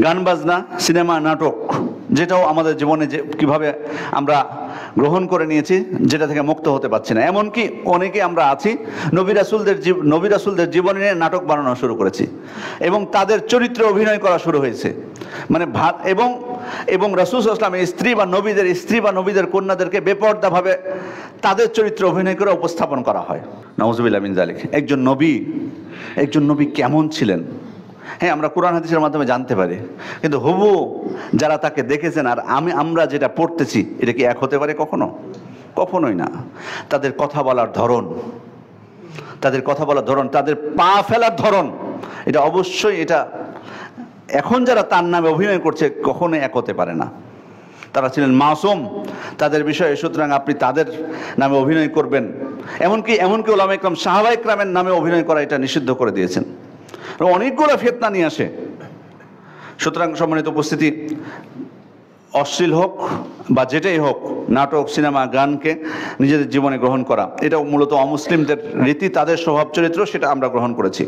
গান বাজনা, সিনেমা, নাটক, যেটাও আমাদের জীবনে যে কীভাবে আমরা গ্রহণ করে নিয়েছি, যেটা থেকে মুক্ত হতে পারছি না। এমনকি অনেকে আমরা আছি নবী রাসূলদের জীবনে নিয়ে নাটক বানানো শুরু করেছি এবং তাদের চরিত্রে অভিনয় করা শুরু হয়েছে। মানে এবং রাসূল সাল্লাল্লাহু আলাইহি ওয়াসাল্লামের স্ত্রী বা নবীদের কন্যাদেরকে বেপরদাভাবে তাদের চরিত্রে অভিনয় করে উপস্থাপন করা হয়। নাউযুবিল্লাহ মিন যালিক। একজন নবী কেমন ছিলেন, হ্যাঁ, আমরা কোরআন হাদিসের মাধ্যমে জানতে পারি, কিন্তু হুবহু যারা তাকে দেখেছেন আর আমরা যেটা পড়তেছি, এটা কি এক হতে পারে কখনো? কখনোই না। তাদের কথা বলার ধরন, তাদের পা ফেলার ধরন, এটা অবশ্যই, এটা এখন যারা তার নামে অভিনয় করছে কখনোই এক হতে পারে না। তারা ছিলেন মাসুম তাদের বিষয়ে, সুতরাং আপনি তাদের নামে অভিনয় করবেন, এমনকি ওলামা ইকরাম, সাহাবা ইকরামের নামে অভিনয় করা এটা নিষিদ্ধ করে দিয়েছেন। অনেকগুলো ফিতনা নিয়ে আসে। সুতরাং সম্মানিত উপস্থিতি, অশ্লীল হোক বা যেটাই হোক, নাটক, সিনেমা, গানকে নিজেদের জীবনে গ্রহণ করা, এটাও মূলত অমুসলিমদের রীতি, তাদের স্বভাব চরিত্র, সেটা আমরা গ্রহণ করেছি।